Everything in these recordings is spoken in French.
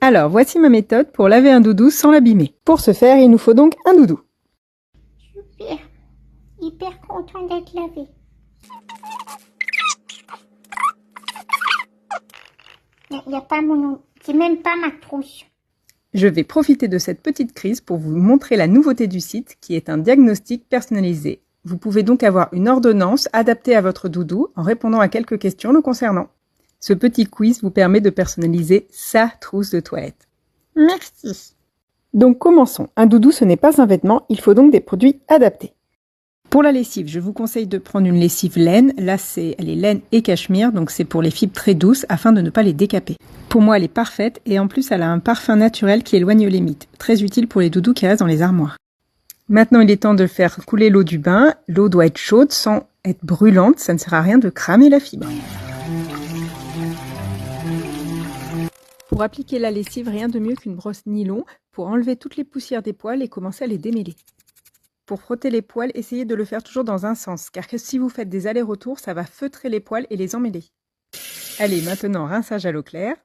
Alors, voici ma méthode pour laver un doudou sans l'abîmer. Pour ce faire, il nous faut donc un doudou. Super, hyper content d'être lavé. Il n'y a pas mon nom, c'est même pas ma trousse. Je vais profiter de cette petite crise pour vous montrer la nouveauté du site qui est un diagnostic personnalisé. Vous pouvez donc avoir une ordonnance adaptée à votre doudou en répondant à quelques questions le concernant. Ce petit quiz vous permet de personnaliser sa trousse de toilette. Merci. Donc commençons. Un doudou, ce n'est pas un vêtement, il faut donc des produits adaptés. Pour la lessive, je vous conseille de prendre une lessive laine. Là, elle est laine et cachemire, donc c'est pour les fibres très douces afin de ne pas les décaper. Pour moi, elle est parfaite et en plus, elle a un parfum naturel qui éloigne les mites. Très utile pour les doudous qui restent dans les armoires. Maintenant, il est temps de faire couler l'eau du bain. L'eau doit être chaude sans être brûlante. Ça ne sert à rien de cramer la fibre. Pour appliquer la lessive, rien de mieux qu'une brosse nylon pour enlever toutes les poussières des poils et commencer à les démêler. Pour frotter les poils, essayez de le faire toujours dans un sens, car si vous faites des allers-retours, ça va feutrer les poils et les emmêler. Allez, maintenant rinçage à l'eau claire.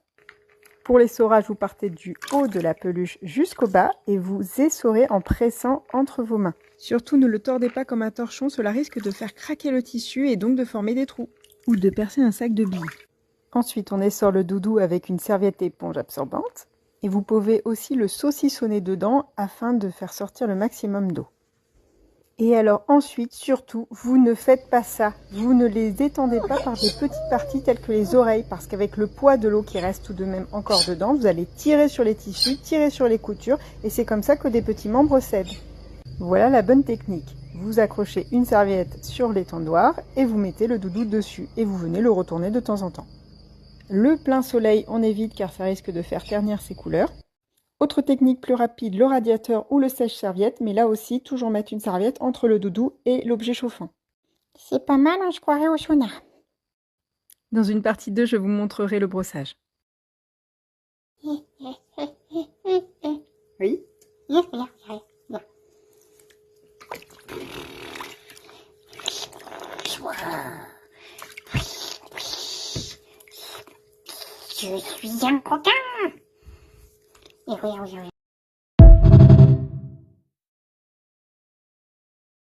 Pour l'essorage, vous partez du haut de la peluche jusqu'au bas et vous essorez en pressant entre vos mains. Surtout ne le tordez pas comme un torchon, cela risque de faire craquer le tissu et donc de former des trous, ou de percer un sac de billes. Ensuite, on essore le doudou avec une serviette éponge absorbante. Et vous pouvez aussi le saucissonner dedans afin de faire sortir le maximum d'eau. Et alors ensuite, surtout, vous ne faites pas ça. Vous ne les étendez pas par des petites parties telles que les oreilles, parce qu'avec le poids de l'eau qui reste tout de même encore dedans, vous allez tirer sur les tissus, tirer sur les coutures, et c'est comme ça que des petits membres cèdent. Voilà la bonne technique. Vous accrochez une serviette sur l'étendoir et vous mettez le doudou dessus, et vous venez le retourner de temps en temps. Le plein soleil, on évite car ça risque de faire ternir ses couleurs. Autre technique plus rapide, le radiateur ou le sèche-serviette, mais là aussi, toujours mettre une serviette entre le doudou et l'objet chauffant. C'est pas mal, on se croirait au sauna. Dans une partie 2, je vous montrerai le brossage. Oui. Je suis un coquin. Et oui.